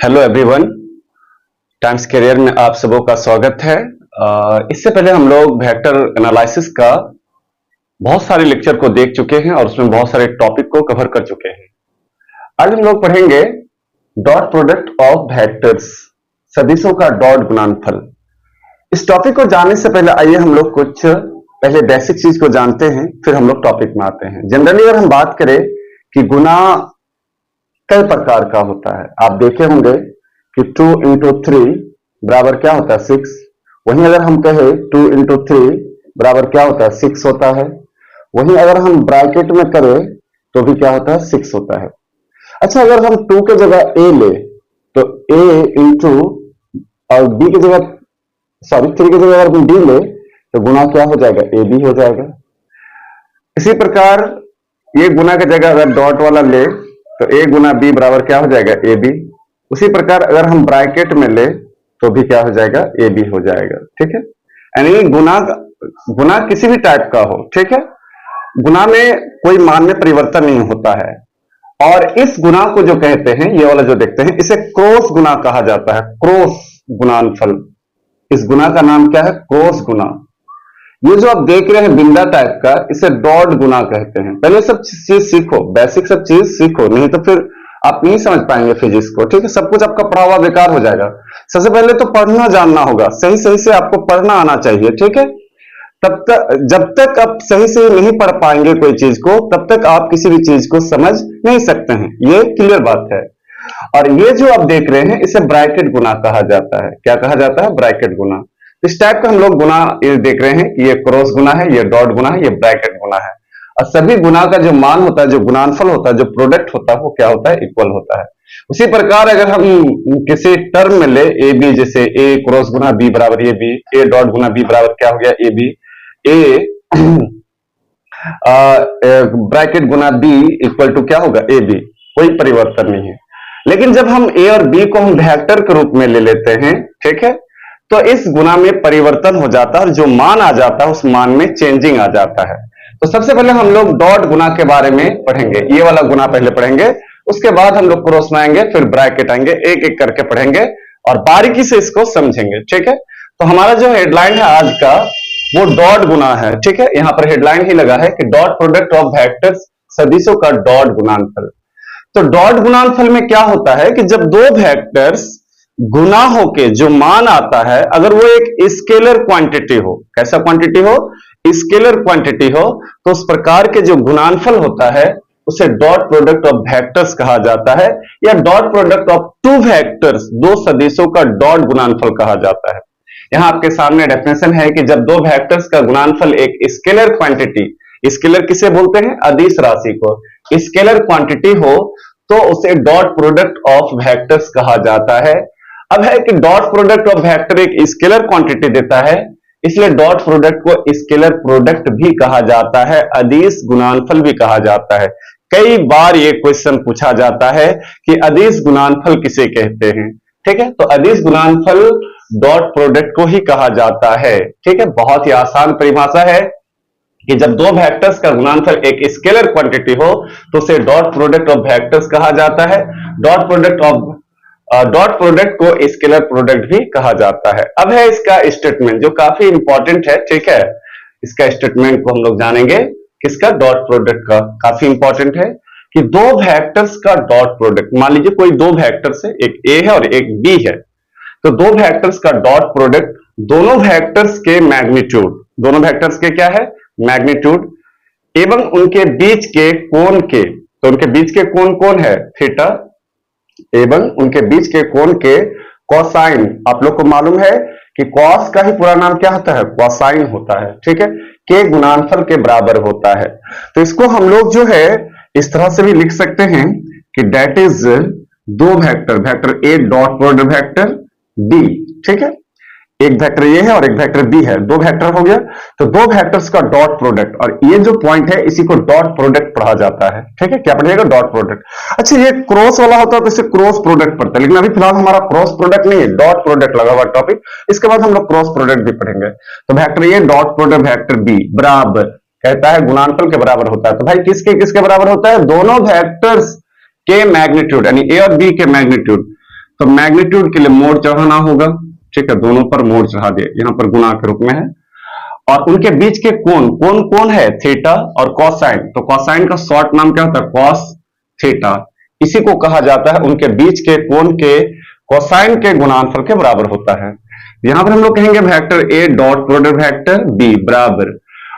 Hello everyone, times career में आप सबों का स्वागत है। इससे पहले हम लोग वेक्टर एनालिसिस का बहुत सारे लेक्चर को देख चुके हैं और उसमें बहुत सारे टॉपिक को कवर कर चुके हैं। आज हम लोग पढ़ेंगे डॉट प्रोडक्ट ऑफ वेक्टर्स, सदिशों का डॉट गुणनफल। इस टॉपिक को जानने से पहले आइए हम लोग कुछ पहले बेसिक चीज को जानते हैं, फिर हम लोग टॉपिक में आते हैं। जनरली अगर हम बात करें कि गुना कई प्रकार का होता है, आप देखे होंगे कि 2 इंटू 3 बराबर क्या होता है 6। वहीं अगर हम कहें 2 इंटू 3 बराबर क्या होता है 6 होता है। वहीं अगर हम ब्रैकेट में करें तो भी क्या होता है 6 होता है। अच्छा, अगर हम 2 के जगह a ले तो a इंटू और b की जगह 3 की जगह अगर हम d ले तो गुना क्या हो जाएगा a b हो जाएगा। इसी प्रकार ये गुना की जगह अगर डॉट वाला ले तो a गुना b बराबर क्या हो जाएगा ए बी। उसी प्रकार अगर हम ब्रैकेट में ले तो भी क्या हो जाएगा ए बी हो जाएगा। ठीक है, यानी गुना किसी भी टाइप का हो, ठीक है, गुना में कोई मान में परिवर्तन नहीं होता है। और इस गुना को जो कहते हैं, ये वाला जो देखते हैं, इसे क्रॉस गुना कहा जाता है, क्रॉस गुणनफल। इस गुना का नाम क्या है? क्रॉस गुना। ये जो आप देख रहे हैं बिंदा टाइप का, इसे डॉट गुना कहते हैं। पहले सब चीज सीखो, बेसिक सब चीज सीखो, नहीं तो फिर आप नहीं समझ पाएंगे फिजिक्स को। ठीक है, सब कुछ आपका पढ़ा हुआ बेकार हो जाएगा। सबसे पहले तो पढ़ना जानना होगा, सही सही से आपको पढ़ना आना चाहिए। ठीक है, तब तक जब तक आप सही से नहीं पढ़ पाएंगे कोई चीज को, तब तक आप किसी भी चीज को समझ नहीं सकते हैं। ये क्लियर बात है। और ये जो आप देख रहे हैं, इसे ब्रैकेट गुना कहा जाता है। क्या कहा जाता है? ब्रैकेट गुना। इस टाइप का हम लोग गुना ये देख रहे हैं कि ये क्रॉस गुना है, ये डॉट गुना है, ये ब्रैकेट गुना है। और सभी गुना का जो मान होता है, जो गुणनफल होता है, जो प्रोडक्ट होता है, वो क्या होता है? इक्वल होता है। उसी प्रकार अगर हम किसी टर्म में ले ए बी, जैसे ए क्रॉस गुना बी बराबर ए बी, ए डॉट गुना बी बराबर क्या हो गया? A B. ए ब्रैकेट गुना बी इक्वल टू क्या होगा? A B. कोई परिवर्तन नहीं है। लेकिन जब हम ए और बी को हम वेक्टर के रूप में ले लेते हैं, ठीक है, तो इस गुना में परिवर्तन हो जाता है और जो मान आ जाता है उस मान में चेंजिंग आ जाता है। तो सबसे पहले हम लोग डॉट गुना के बारे में पढ़ेंगे। ये वाला गुना पहले पढ़ेंगे, उसके बाद हम लोग क्रॉस में आएंगे, फिर ब्रैकेट आएंगे, एक एक करके पढ़ेंगे और बारीकी से इसको समझेंगे। ठीक है, तो हमारा जो हेडलाइन है आज का, वो डॉट गुना है। ठीक है, यहां पर हेडलाइन ही लगा है कि डॉट प्रोडक्ट ऑफ वेक्टर्स, सदिशों का डॉट गुणनफल। तो डॉट गुणनफल में क्या होता है कि जब दो वेक्टर्स गुना होके जो मान आता है, अगर वो एक स्केलर क्वांटिटी हो, कैसा क्वांटिटी हो? स्केलर क्वांटिटी हो, तो उस प्रकार के जो गुणनफल होता है उसे डॉट प्रोडक्ट ऑफ वेक्टर्स कहा जाता है, या dot product of two vectors, दो सदिशों का डॉट गुणनफल कहा जाता है। यहां आपके सामने डेफिनेशन है कि जब दो वेक्टर्स का गुणनफल एक स्केलर क्वांटिटी, स्केलर किसे बोलते हैं? अदिश राशि को, स्केलर क्वांटिटी हो तो उसे डॉट प्रोडक्ट ऑफ वेक्टर्स कहा जाता है। अब है कि डॉट प्रोडक्ट ऑफ वेक्टर एक स्केलर क्वांटिटी देता है, इसलिए डॉट प्रोडक्ट को स्केलर प्रोडक्ट भी कहा जाता है, अदिश गुणनफल भी कहा जाता है। कई बार ये क्वेश्चन पूछा जाता है कि अदिश गुणनफल किसे कहते हैं। ठीक है, तो अदिश गुणनफल डॉट प्रोडक्ट को ही कहा जाता है। ठीक है, बहुत ही आसान परिभाषा है कि जब दो वेक्टर्स का गुणनफल एक स्केलर क्वांटिटी हो तो उसे डॉट प्रोडक्ट ऑफ वेक्टर्स कहा जाता है। डॉट प्रोडक्ट को स्केलर प्रोडक्ट भी कहा जाता है। अब है इसका स्टेटमेंट जो काफी इंपॉर्टेंट है। ठीक है, इसका स्टेटमेंट को हम लोग जानेंगे, किसका? डॉट प्रोडक्ट का। काफी इंपॉर्टेंट है कि दो वेक्टर्स का डॉट प्रोडक्ट, मान लीजिए कोई दो वेक्टर्स है, एक ए है और एक बी है, तो दो वेक्टर्स का डॉट प्रोडक्ट दोनों वेक्टर्स के मैग्नीट्यूड, दोनों वेक्टर्स के क्या है? मैग्नीट्यूड, एवं उनके बीच के कोण के, तो उनके बीच के कोण कौन है? थीटा, एवं उनके बीच के कोण के कोसाइन। आप लोग को मालूम है कि कॉस का ही पूरा नाम क्या होता है? कोसाइन होता है। ठीक है, के गुणनफल के बराबर होता है। तो इसको हम लोग जो है इस तरह से भी लिख सकते हैं कि दैट इज दो vector, vector A dot product vector B. ठीक है, एक वेक्टर ए है और एक वेक्टर बी है, दो वेक्टर हो गया, तो दो वेक्टर्स का डॉट प्रोडक्ट, और ये जो पॉइंट है इसी को डॉट प्रोडक्ट पढ़ा जाता है। ठीक है, क्या पढ़िएगा? Dot product. अच्छा, ये क्रॉस वाला होता है तो इसे क्रॉस प्रोडक्ट पढ़ते हैं, लेकिन अभी फिलहाल हमारा क्रॉस प्रोडक्ट नहीं है, डॉट प्रोडक्ट लगा हुआ टॉपिक। इसके बाद हम लोग क्रॉस प्रोडक्ट भी पढ़ेंगे। तो vector A dot product vector B बराबर कहता है गुणनफल के बराबर होता है। तो भाई किसके किसके बराबर होता है? दोनों वेक्टर्स के मैग्नीट्यूड, यानी ए और बी के मैग्नीट्यूड। तो मैग्नीट्यूड के लिए मोड चढ़ाना होगा, ठीक है, दोनों पर मोड चढ़ा दिया, यहां पर गुना के रूप में है। और उनके बीच के कोण, कौन कौन है, थीटा और कॉसाइन, तो कॉसाइन का शॉर्ट नाम क्या होता है, कॉस थीटा। इसी को कहा जाता है उनके बीच के कोण के कोसाइन के गुणनफल के बराबर होता है। यहां पर हम लोग कहेंगे vector A dot product vector B बराबर,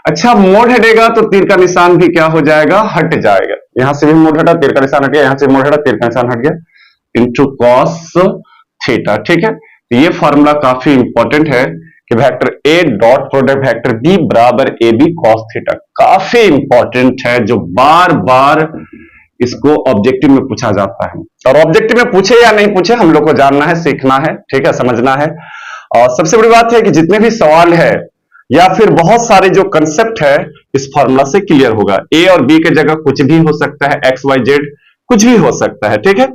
अच्छा मोड हटेगा तो तीर का निशान भी क्या हो जाएगा, हट जाएगा, यहां से भी मोड हटा, तीर का निशान हट गया, यहां से मोड हटा, तीर का निशान हट गया, इंटू कॉस थीटा, ठीक है। तो ये फॉर्मूला काफी इंपॉर्टेंट है कि vector A dot product vector B बराबर ए बी कॉस थीटा, काफी इंपॉर्टेंट है, जो बार बार इसको ऑब्जेक्टिव में पूछा जाता है। और ऑब्जेक्टिव में पूछे या नहीं पूछे हम लोग को जानना है, सीखना है, ठीक है, समझना है। और सबसे बड़ी बात है कि जितने भी सवाल है या फिर बहुत सारे जो कंसेप्ट है इस फॉर्मूला से क्लियर होगा। ए और बी के जगह कुछ भी हो सकता है, एक्स वाई जेड कुछ भी हो सकता है, ठीक है।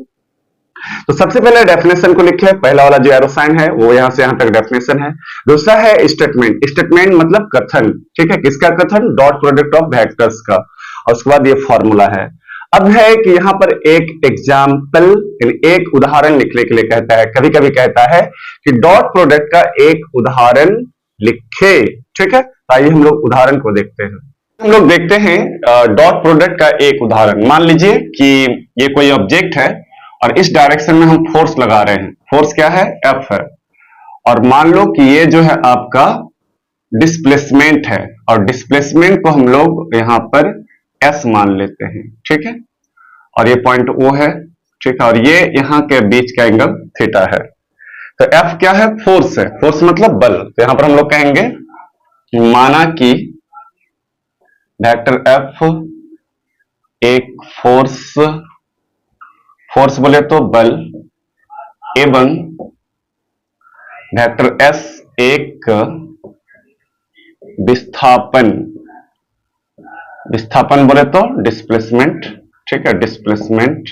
तो सबसे पहले डेफिनेशन को लिखे, पहला वाला जो एरो साइन है वो यहां से यहां तक डेफिनेशन है। दूसरा है स्टेटमेंट, स्टेटमेंट मतलब कथन, ठीक है, किसका कथन, डॉट प्रोडक्ट ऑफ वेक्टर्स का, और उसके बाद ये फॉर्मूला है। अब है कि यहां पर एक एग्जाम्पल, एक उदाहरण लिखने के लिए कहता है, कभी कभी कहता है कि डॉट प्रोडक्ट का एक उदाहरण लिखे, ठीक है। आइए हम लोग उदाहरण को देखते हैं। हम लोग देखते हैं डॉट प्रोडक्ट का एक उदाहरण। मान लीजिए कि ये कोई ऑब्जेक्ट है और इस डायरेक्शन में हम फोर्स लगा रहे हैं, फोर्स क्या है, एफ है, और मान लो कि ये जो है आपका डिस्प्लेसमेंट है, और डिस्प्लेसमेंट को हम लोग यहां पर एस मान लेते हैं, ठीक है, और ये पॉइंट ओ है, ठीक है, और ये यहां के बीच का एंगल थीटा है। तो एफ क्या है, फोर्स है, फोर्स मतलब बल। तो यहां पर हम लोग कहेंगे माना कि वेक्टर एफ एक फोर्स, फोर्स बोले तो बल, एवं वेक्टर एस एक विस्थापन, विस्थापन बोले तो डिस्प्लेसमेंट, ठीक है, डिस्प्लेसमेंट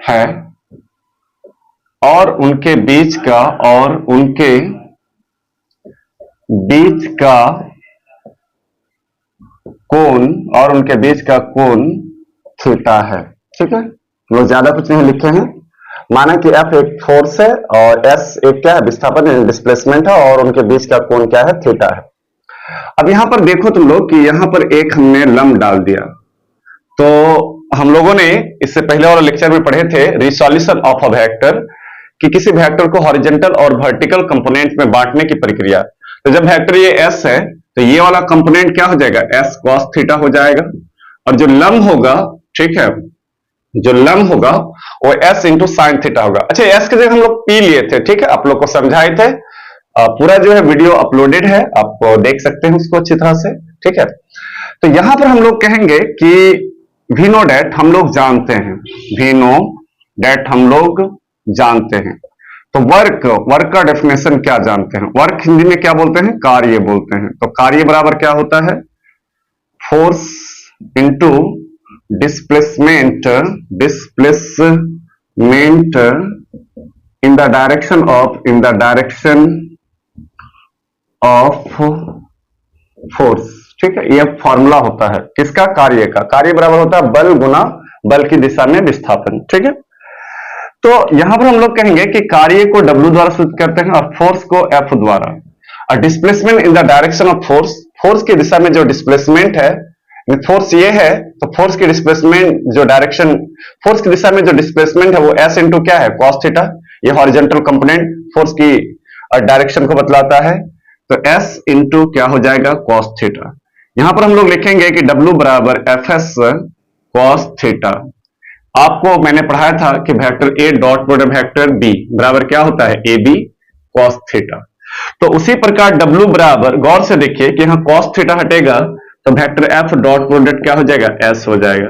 है, और उनके बीच का, और उनके बीच का कोण, और उनके बीच का कोण थीटा है, ठीक है। लोग ज्यादा कुछ नहीं लिखे हैं, माना कि एफ एक फोर्स है और एस एक क्या है, विस्थापन डिस्प्लेसमेंट है, और उनके बीच का कोण क्या है, थीटा है। अब यहां पर देखो तुम लोग कि यहां पर एक हमने लंब डाल दिया, तो हम लोगों ने इससे पहले वाले लेक्चर में पढ़े थे रिसोल्यूशन ऑफ अ वेक्टर, कि किसी वेक्टर को हॉरिजॉन्टल और वर्टिकल कंपोनेंट में बांटने की प्रक्रिया। तो जब वेक्टर ये एस है तो ये वाला कंपोनेंट क्या हो जाएगा, एस कॉस थीटा हो जाएगा, और जो लंब होगा, ठीक है, जो लंब होगा वो एस इंटू साइन थीटा होगा। अच्छा, एस की जगह हम लोग पी लिए थे, ठीक है, आप लोग को समझाए थे, पूरा जो है वीडियो अपलोडेड है, आप देख सकते हैं उसको अच्छी तरह से, ठीक है। तो यहां पर हम लोग कहेंगे कि वी नो डैट हम लोग जानते हैं, वी नो डैट हम लोग जानते हैं। तो वर्क, वर्क का डेफिनेशन क्या जानते हैं, वर्क हिंदी में क्या बोलते हैं, कार्य बोलते हैं। तो कार्य बराबर क्या होता है, force into displacement, displacement in the direction of, in the direction of force, ठीक है। यह फॉर्मूला होता है किसका, कार्य का। कार्य बराबर होता है बल गुना बल की दिशा में विस्थापन, ठीक है। तो यहां पर हम लोग कहेंगे कि कार्य को W द्वारा सूचित करते हैं और फोर्स को F द्वारा, और displacement in the direction of force, force की दिशा में जो डिस्प्लेसमेंट है, फोर्स ये है तो फोर्स की डिस्प्लेसमेंट जो डायरेक्शन, फोर्स की दिशा में जो डिस्प्लेसमेंट है वो S इंटू क्या है, कॉस थीटा। ये हॉरिजॉन्टल कंपोनेंट फोर्स की डायरेक्शन को बतलाता है, तो S इंटू क्या हो जाएगा, कॉस थीटा। यहां पर हम लोग लिखेंगे कि W बराबर एफ एस कॉस थीटा। आपको मैंने पढ़ाया था कि vector A dot product vector B बराबर क्या होता है, ए बी कॉस थीटा। तो उसी प्रकार W बराबर, गौर से देखिए कि यहां कॉस थीटा हटेगा तो वेक्टर एफ डॉट प्रोडक्ट क्या हो जाएगा, एस हो जाएगा।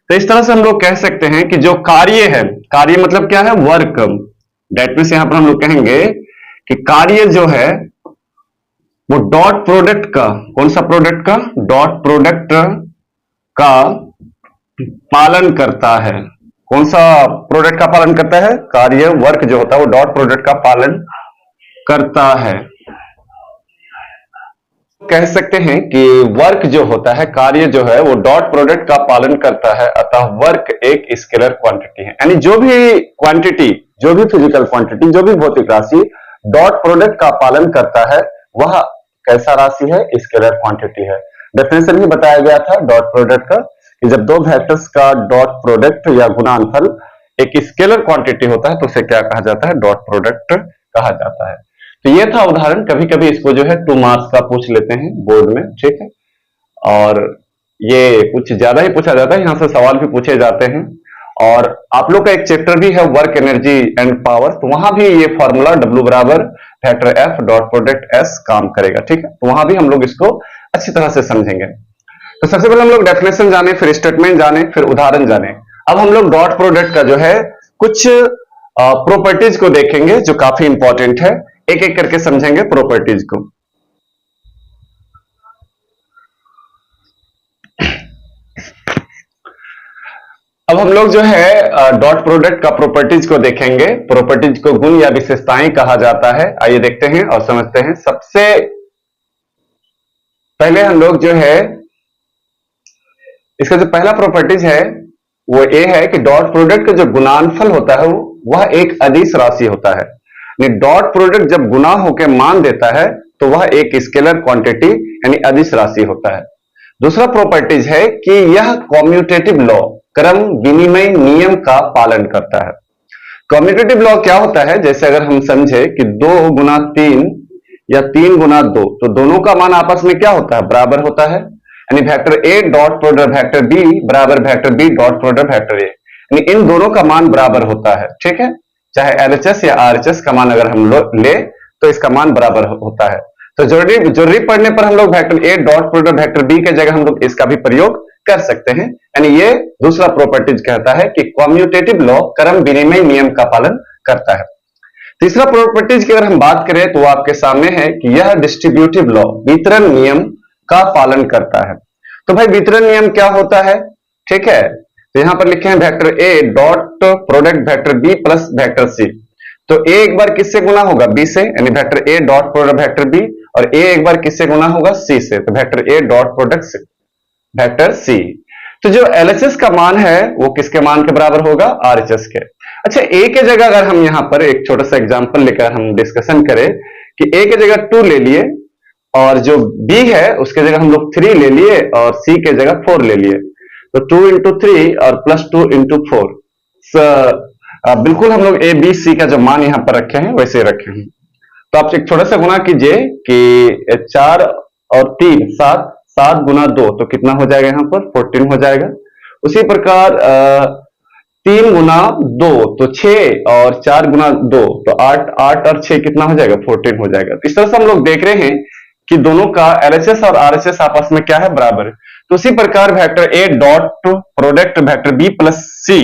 तो इस तरह से हम लोग कह सकते हैं कि जो कार्य है, कार्य मतलब क्या है, वर्क, दैट मींस यहां पर हम लोग कहेंगे कि कार्य जो है वो डॉट प्रोडक्ट का, कौन सा प्रोडक्ट का, डॉट प्रोडक्ट का पालन करता है। कौन सा प्रोडक्ट का पालन करता है, कार्य, वर्क जो होता है वो डॉट प्रोडक्ट का पालन करता है। कह सकते हैं कि वर्क जो होता है, कार्य जो है वो डॉट प्रोडक्ट का पालन करता है, अतः वर्क एक स्केलर क्वांटिटी है। यानी जो भी क्वांटिटी जो भी फिजिकल क्वांटिटी, जो भी भौतिक राशि डॉट प्रोडक्ट का पालन करता है वह कैसा राशि है, स्केलर क्वांटिटी है। डेफिनेशन भी बताया गया था डॉट प्रोडक्ट का कि जब दो वेक्टर्स का डॉट प्रोडक्ट या गुणनफल एक स्केलर क्वांटिटी होता है तो उसे क्या कहा जाता है, डॉट प्रोडक्ट कहा जाता है। तो ये था उदाहरण। कभी कभी इसको जो है 2 मार्क्स का पूछ लेते हैं बोर्ड में, ठीक है, और ये कुछ ज्यादा ही पूछा जाता है, यहां से सवाल भी पूछे जाते हैं। और आप लोग का एक चैप्टर भी है वर्क एनर्जी एंड पावर, तो वहां भी ये फॉर्मूला W बराबर factor F dot product S काम करेगा, ठीक है, तो वहां भी हम लोग इसको अच्छी तरह से समझेंगे। तो सबसे पहले हम लोग डेफिनेशन जाने, फिर स्टेटमेंट जाने, फिर उदाहरण जाने। अब हम लोग डॉट प्रोडक्ट का जो है कुछ प्रॉपर्टीज को देखेंगे जो काफी इंपॉर्टेंट है, एक एक करके समझेंगे प्रॉपर्टीज को। अब हम लोग जो है डॉट प्रोडक्ट का प्रॉपर्टीज को देखेंगे। प्रॉपर्टीज को गुण या विशेषताएं कहा जाता है। आइए देखते हैं और समझते हैं। सबसे पहले हम लोग जो है इसका जो पहला प्रॉपर्टीज है वो ये है कि डॉट प्रोडक्ट का जो गुणनफल होता है वह एक अदिश राशि होता है। डॉट प्रोडक्ट जब गुना होकर मान देता है तो वह एक स्केलर क्वांटिटी यानी अदिश राशि होता है। दूसरा प्रॉपर्टीज है कि यह कॉम्यूटेटिव लॉ क्रम विनिमय नियम का पालन करता है। कॉम्यूटेटिव लॉ क्या होता है, जैसे अगर हम समझे कि 2 गुना 3 या 3 गुना 2, तो दोनों का मान आपस में क्या होता है, बराबर होता है। यानी vector A dot product vector B बराबर vector B dot product vector A, यानी इन दोनों का मान बराबर होता है, ठीक है। चाहे LHS या RHS का मान अगर हम ले तो इसका मान बराबर होता है। तो जरूरी पड़ने पर हम लोग vector A dot product vector B के जगह हम लोग इसका भी प्रयोग कर सकते हैं। यानी ये दूसरा प्रॉपर्टीज कहता है कि कॉम्यूटेटिव लॉ क्रम विनिमय नियम का पालन करता है। तीसरा प्रॉपर्टीज की अगर हम बात करें तो वो आपके सामने है कि यह डिस्ट्रीब्यूटिव लॉ वितरण नियम का पालन करता है। तो भाई वितरण नियम क्या होता है, ठीक है, तो यहां पर लिखे हैं vector A dot product vector B plus vector C। तो A एक बार किससे गुना होगा, B से, यानी vector A dot product vector B, और A एक बार किससे गुना होगा, C से, तो vector A dot product vector C। तो जो LHS का मान है वो किसके मान के बराबर होगा, RHS के। अच्छा, A के जगह अगर हम यहां पर एक छोटा सा एग्जांपल लेकर हम डिस्कशन करें कि A के जगह 2 ले लिए और जो B है उसके जगह हम लोग 3 ले लिए और C के जगह 4 ले लिए, तो 2 into 3 और प्लस 2 into 4। बिल्कुल हम लोग A B C का जो मान यहां पर रखे हैं वैसे रखे हैं। तो आप एक छोटा सा गुना कीजिए कि 4 और 3 7, 7 गुना 2 तो कितना हो जाएगा, यहां पर 14 हो जाएगा। उसी प्रकार 3 गुना 2 तो 6 और 4 गुना 2 तो 8, 8 और 6 कितना हो जाएगा, 14 हो जाएगा। इस तरह से हम लोग देख रहे हैं कि दोनों का LHS और RHS आपस में क्या है, बराबर। तो उसी प्रकार vector A dot product vector B plus C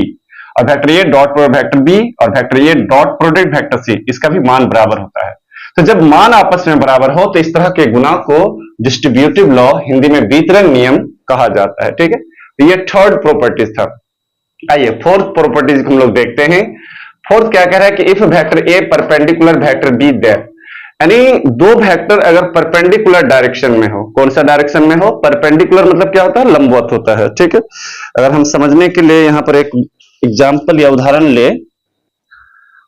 और vector A dot product vector B और vector A dot product vector C, इसका भी मान बराबर होता है। तो जब मान आपस में बराबर हो तो इस तरह के गुना को डिस्ट्रीब्यूटिव लॉ, हिंदी में वितरण नियम कहा जाता है, ठीक है। तो ये थर्ड प्रॉपर्टीज था। आइए फोर्थ प्रॉपर्टीज हम लोग देखते हैं। फोर्थ क्या कह रहा है कि if vector A perpendicular vector B there, यानी दो वेक्टर अगर परपेंडिकुलर डायरेक्शन में हो, कौन सा डायरेक्शन में हो, परपेंडिकुलर मतलब क्या होता है, लंबवत होता है, ठीक है। अगर हम समझने के लिए यहां पर एक एग्जांपल या उदाहरण ले,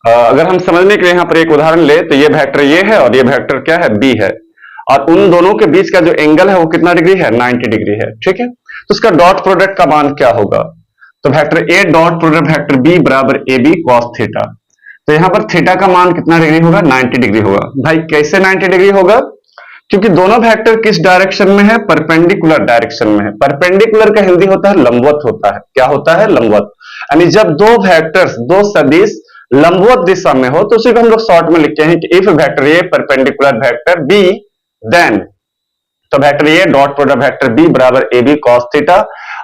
अगर हम समझने के लिए यहां पर एक उदाहरण ले तो ये वेक्टर ये है और ये वेक्टर क्या है, B है, और उन दोनों के बीच का जो एंगल है वो कितना डिग्री है, 90 डिग्री है, ठीक है। तो उसका डॉट प्रोडक्ट का मान क्या होगा, तो vector A dot product vector B बराबर AB cos थीटा। तो यहां पर थीटा का मान कितना डिग्री होगा, 90 डिग्री होगा। भाई कैसे 90 डिग्री होगा, क्योंकि दोनों वेक्टर किस डायरेक्शन में है, परपेंडिकुलर डायरेक्शन में है। परपेंडिकुलर का हिंदी होता है लंबवत होता है, क्या होता है, लंबवत। यानी जब दो वेक्टर्स, दो सदिश लंबवत दिशा में हो तो उसी को हम लोग शॉर्ट में लिखते हैं कि if vector A perpendicular vector B then, तो vector A dot product vector B बराबर AB cos थीटा,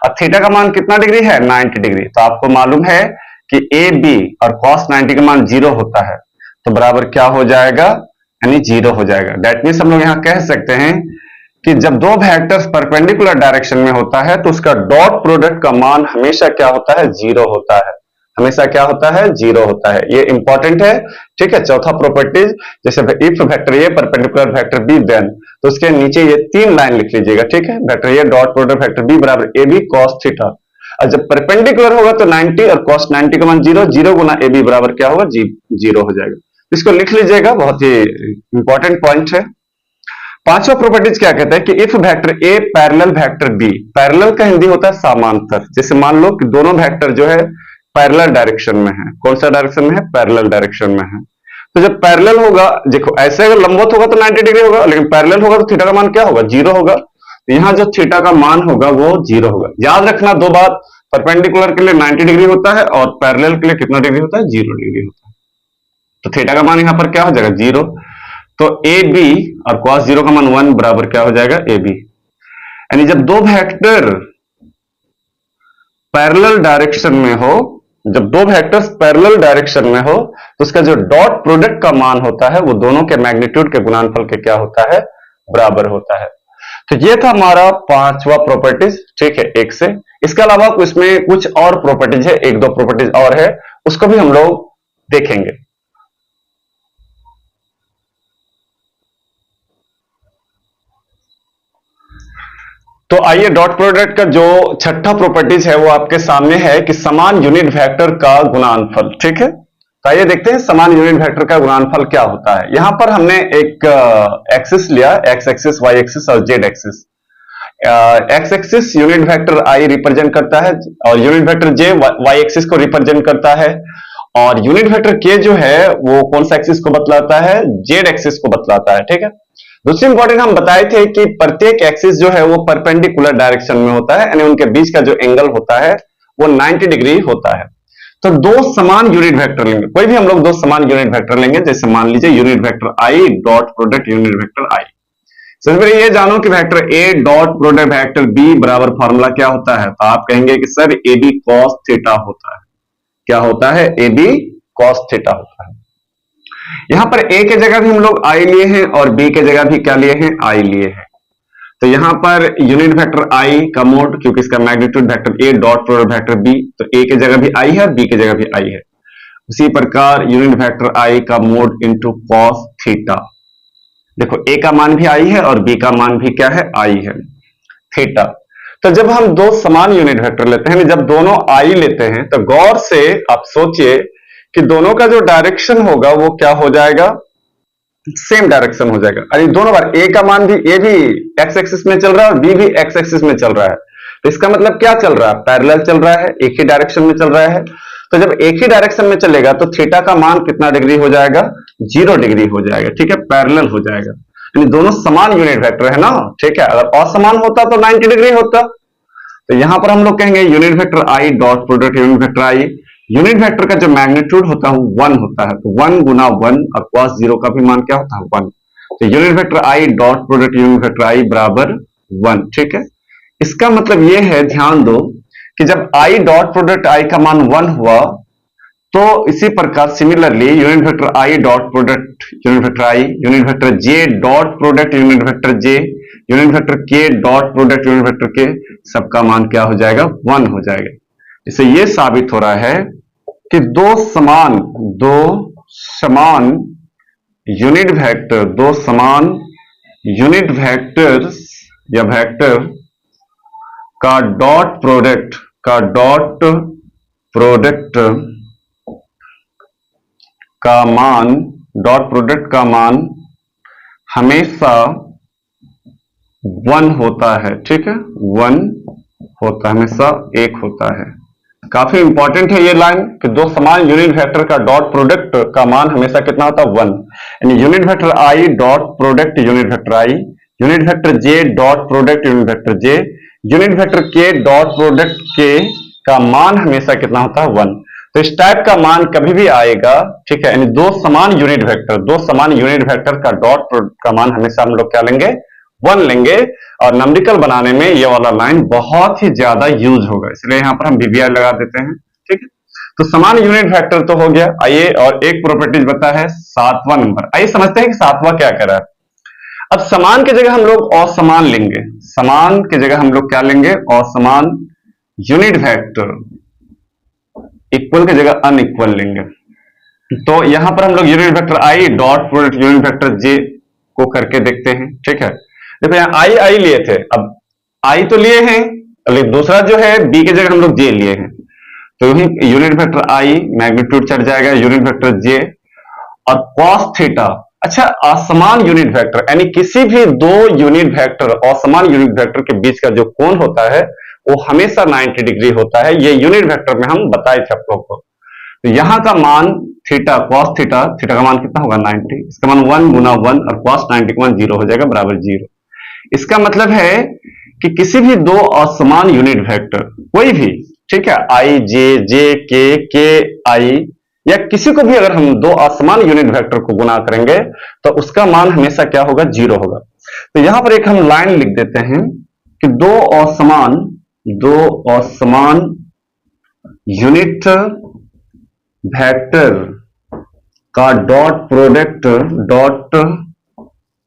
और थीटा का मान कितना डिग्री है, 90 डिग्री। तो आपको मालूम है कि AB और cos 90 का मान 0 होता है, तो बराबर क्या हो जाएगा, यानी 0 हो जाएगा। दैट मीन्स हम लोग यहां कह सकते हैं कि जब दो वेक्टर्स परपेंडिकुलर डायरेक्शन में होता है तो उसका डॉट प्रोडक्ट का मान हमेशा क्या होता है, 0 होता है, हमेशा क्या होता है, 0 होता है। ये इंपॉर्टेंट है, ठीक है। चौथा प्रॉपर्टीज, जैसे if vector A perpendicular vector B then, तो उसके नीचे ये 3 लाइन लिख लीजिएगा, ठीक है। Vector A dot product vector B बराबर AB cos थीटा। और जब परपेंडिकुलर होगा तो 90 और cos 90 का मान 0, 0 गुना ए बी बराबर क्या होगा, 0 हो जाएगा। इसको लिख लीजिएगा, बहुत ही इंपॉर्टेंट पॉइंट है। पांचवा प्रॉपर्टीज क्या कहता है कि if vector A parallel vector B, parallel का हिंदी होता है समांतर। जैसे मान लो कि दोनों वेक्टर जो है पैरेलल डायरेक्शन में है। कौन सा डायरेक्शन में है, पैरेलल डायरेक्शन में है। तो जब पैरेलल होगा, देखो ऐसे अगर लंबवत होगा तो 90 डिग्री होगा, लेकिन पैरेलल होगा तो थीटा का मान क्या होगा, 0 होगा। तो यहां जो थीटा का मान होगा वो 0 होगा। याद रखना दो बात, परपेंडिकुलर के लिए 90 डिग्री होता है और पैरेलल के लिए कितना डिग्री होता है, 0 डिग्री होता है। तो थीटा का मान यहां पर क्या हो जाएगा, 0। तो ए बी और cos 0 का मान 1 बराबर क्या हो जाएगा, ए बी। यानी जब दो वेक्टर पैरेलल डायरेक्शन में हो, जब दो वेक्टर्स पैरेलल डायरेक्शन में हो तो उसका जो डॉट प्रोडक्ट का मान होता है वो दोनों के मैग्नीट्यूड के गुणनफल के क्या होता है, बराबर होता है। तो ये था हमारा पांचवा प्रॉपर्टीज, ठीक है, एक से। इसके अलावा इसमें कुछ और प्रॉपर्टीज है, एक दो प्रॉपर्टीज और है, उसको भी हम लोग देखेंगे। तो आइए डॉट प्रोडक्ट का जो छठा प्रॉपर्टीज है वो आपके सामने है कि समान यूनिट वेक्टर का गुणनफल, ठीक है। तो आइए देखते हैं समान यूनिट वेक्टर का गुणनफल क्या होता है। यहां पर हमने एक एक्सिस लिया, एक्स एक्सिस, वाई एक्सिस और Z axis. X axis unit vector I represent करता है और यूनिट वेक्टर जे वाई एक्सिस को रिप्रेजेंट करता है, और यूनिट वेक्टर के जो है वो कौन सा एक्सिस को बतलाता है, जेड एक्सिस को बतलाता है, ठीक है। दूसरी इंपॉर्टेंट हम बताए थे कि प्रत्येक एक्सिस जो है वो परपेंडिकुलर डायरेक्शन में होता है, यानी उनके बीच का जो एंगल होता है वो 90 डिग्री होता है। तो दो समान यूनिट वेक्टर लेंगे, कोई भी हम लोग दो समान यूनिट वेक्टर लेंगे, जैसे मान लीजिए unit vector I dot product unit vector I. सबसे पहले ये जानो कि vector A dot product vector B बराबर फॉर्मूला क्या होता है। तो आप कहेंगे कि sir A B cos theta होता है। क्या होता है, ए बी कॉस थीटा होता है। यहां पर ए के जगह भी हम लोग आई लिए हैं और बी के जगह भी क्या लिए हैं, आई लिए हैं। तो यहां पर यूनिट वेक्टर आई का मोड, क्योंकि इसका magnitude vector A dot product vector B, तो ए के जगह भी आई है, बी के जगह भी आई है। उसी प्रकार यूनिट वेक्टर आई का मोड इंटू कॉस थीटा। देखो ए का मान भी आई है और बी का मान भी क्या है, आई है, थीटा। तो जब हम दो समान यूनिट वेक्टर लेते हैं, जब दोनों आई लेते हैं, तो गौर से आप सोचिए कि दोनों का जो डायरेक्शन होगा वो क्या हो जाएगा, सेम डायरेक्शन हो जाएगा। अरे दोनों बार ए का मान भी, ए भी एक्स एक्सिस में चल रहा है और बी भी एक्स एक्सिस में चल रहा है। तो इसका मतलब क्या चल रहा है, पैरेलल चल रहा है, एक ही डायरेक्शन में चल रहा है। तो जब एक ही डायरेक्शन में चलेगा तो थीटा का मान कितना डिग्री हो जाएगा, 0 डिग्री हो जाएगा, ठीक है, पैरेलल हो जाएगा। यानी दोनों समान यूनिट वेक्टर है ना, ठीक है। अगर असमान होता तो 90 डिग्री होता। तो यहां पर हम लोग कहेंगे unit vector I dot product unit vector I, unit vector का जो मैग्नीट्यूड होता है वो 1 होता है। तो 1 गुना 1 और cos 0 का भी मान क्या होता है, 1। तो unit vector I dot product unit vector I बराबर 1, ठीक है। इसका मतलब ये है, ध्यान दो कि जब आई डॉट प्रोडक्ट आई का मान 1 हुआ तो इसी प्रकार similarly unit vector I dot product unit vector I, unit vector J dot product unit vector J, unit vector के डॉट प्रोडक्ट यूनिट वेक्टर के, सबका मान क्या हो जाएगा, 1 हो जाएगा। इससे यह साबित हो रहा है कि दो समान यूनिट वेक्टर, दो समान यूनिट वेक्टर्स या वेक्टर का डॉट प्रोडक्ट का मान हमेशा 1 होता है, ठीक है, 1 होता है, हमेशा 1 होता है। काफी इंपॉर्टेंट है ये लाइन कि दो समान यूनिट वेक्टर का डॉट प्रोडक्ट का मान हमेशा कितना होता है, 1। यानी unit vector I dot product unit vector I, unit vector J dot product unit vector J, unit vector के डॉट प्रोडक्ट के का मान हमेशा कितना होता है, 1। तो इस टाइप का मान कभी भी आएगा, ठीक है, यानी दो समान यूनिट वेक्टर का डॉट प्रोडक्ट का मान हमेशा हम लोग क्या लेंगे, 1 लेंगे। और नंबरिकल बनाने में ये वाला लाइन बहुत ही ज्यादा यूज होगा, इसलिए यहां पर हम वीवीआर लगा देते हैं, ठीक है। तो समान यूनिट वेक्टर तो हो गया। आइए और एक प्रॉपर्टीज बता है 7वां नंबर। आइए समझते हैं कि 7वां क्या कर रहा है। अब समान की जगह हम लोग असमान लेंगे, समान की जगह हम लोग क्या लेंगे, असमान यूनिट वेक्टर, इक्वल की जगह अनइक्वल लेंगे। तो यहां पर हम लोग unit vector I dot product unit vector J को करके देखते हैं, ठीक है। देखो यहां आई लिए थे, अब आई तो लिए हैं दूसरा जो है बी की जगह हम लोग जे लिए हैं, तो यही यूनिट वेक्टर आई मैग्नीट्यूड चढ़ जाएगा, यूनिट वेक्टर जे और कॉस थीटा। अच्छा, असमान यूनिट वेक्टर यानी किसी भी दो यूनिट वेक्टर असमान यूनिट वेक्टर के बीच का जो कोण होता है वो हमेशा 90 डिग्री होता है। ये यूनिट वेक्टर में हम बताए थे आप लोग को। तो यहां का मान थीटा कॉस थीटा, थीटा का मान कितना होगा 90, इसका मान 1 गुना 1 और कॉस 90 का मान 0 हो जाएगा बराबर 0। इसका मतलब है कि किसी भी दो असमान यूनिट वेक्टर कोई भी, ठीक है, आई जे के आई या किसी को भी अगर हम दो असमान यूनिट वेक्टर को गुना करेंगे तो उसका मान हमेशा क्या होगा 0 होगा। तो यहां पर एक हम लाइन लिख देते हैं कि दो असमान यूनिट वेक्टर का डॉट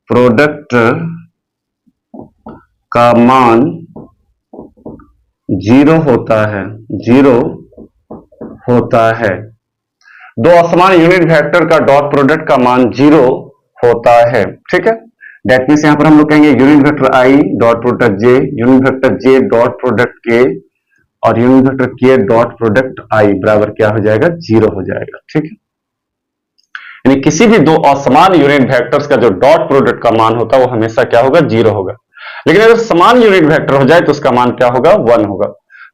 प्रोडक्ट का मान 0 होता है, 0 होता है। दो असमान यूनिट वेक्टर का डॉट प्रोडक्ट का मान 0 होता है, ठीक है। दैट मीन्स यहां पर हम लोग कहेंगे unit vector I dot product J, unit vector J dot product के और यूनिट वेक्टर के डॉट प्रोडक्ट आई बराबर क्या हो जाएगा 0 हो जाएगा, ठीक है। यानी किसी भी दो असमान यूनिट वेक्टर्स का जो डॉट प्रोडक्ट का मान होता है वो हमेशा क्या होगा 0 होगा। लेकिन अगर समान यूनिट वेक्टर हो जाए तो उसका मान क्या होगा 1 होगा।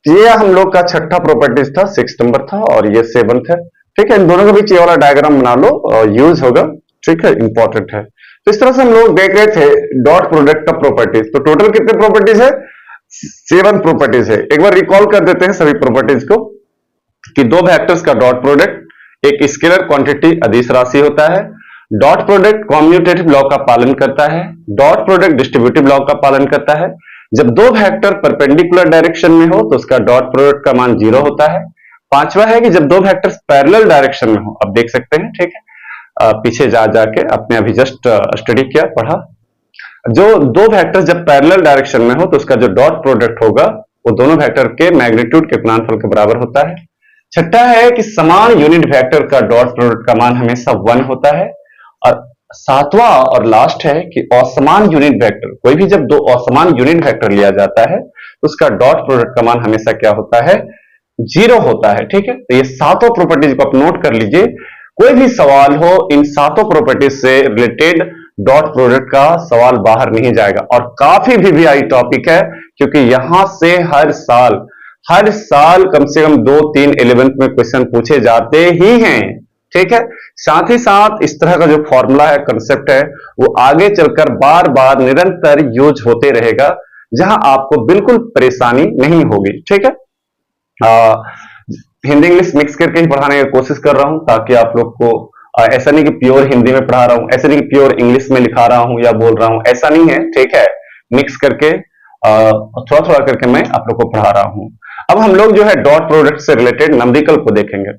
तो ये हम लोग का छठा प्रॉपर्टीज था, 6 नंबर था और ये 7th है, ठीक है। इन दोनों के बीच ये वाला डायग्राम बना लो और यूज होगा, ठीक है, इंपॉर्टेंट है। तो इस तरह से हम लोग देख रहे थे डॉट प्रोडक्ट का प्रॉपर्टीज। तो टोटल कितने प्रॉपर्टीज है 7 प्रॉपर्टीज है। एक बार रिकॉल कर देते हैं सभी प्रॉपर्टीज को कि दो वेक्टर्स का डॉट प्रोडक्ट एक स्केलर क्वांटिटी अदिश राशि होता है, डॉट प्रोडक्ट कॉम्यूटेटिव लॉ का पालन करता है, डॉट प्रोडक्ट डिस्ट्रीब्यूटिव लॉ का पालन करता है। जब दो वेक्टर परपेंडिकुलर डायरेक्शन में हो तो उसका डॉट प्रोडक्ट का मान 0 होता है। पांचवा है कि जब दो वेक्टर्स पैरेलल डायरेक्शन में हो, अब देख सकते हैं, ठीक है, पीछे जाके आपने अभी जस्ट स्टडी किया पढ़ा, जो दो वेक्टर्स जब पैरेलल डायरेक्शन में हो तो उसका जो डॉट प्रोडक्ट होगा वो दोनों वेक्टर के मैग्नीट्यूड के गुणनफल के बराबर होता है। छठा है कि समान यूनिट वेक्टर का डॉट प्रोडक्ट का मान हमेशा 1 होता है। और सातवां और लास्ट है कि असमान यूनिट वेक्टर, कोई भी जब दो असमान यूनिट वेक्टर लिया जाता है तो उसका डॉट प्रोडक्ट का मान हमेशा क्या होता है 0 होता है, ठीक है। तो ये सातों प्रॉपर्टीज को आप नोट कर लीजिए। कोई भी सवाल हो इन सातों प्रॉपर्टीज से रिलेटेड डॉट प्रोडक्ट का सवाल बाहर नहीं जाएगा और काफी VVI टॉपिक है, क्योंकि यहां से हर साल कम से कम 2-3 11th में क्वेश्चन पूछे जाते ही हैं, ठीक है। साथ ही साथ इस तरह का जो फॉर्मूला है, कंसेप्ट है, वो आगे चलकर बार बार निरंतर यूज होते रहेगा, जहां आपको बिल्कुल परेशानी नहीं होगी, ठीक है। हिंदी इंग्लिश मिक्स करके ही पढ़ाने की कोशिश कर रहा हूं ताकि आप लोग को ऐसा नहीं कि प्योर हिंदी में पढ़ा रहा हूं, ऐसा नहीं कि प्योर इंग्लिश में लिखा रहा हूं या बोल रहा हूं, ऐसा नहीं है, ठीक है। मिक्स करके थोड़ा थोड़ा करके मैं आप लोग को पढ़ा रहा हूं। अब हम लोग जो है डॉट प्रोडक्ट से रिलेटेड नंबरिकल को देखेंगे।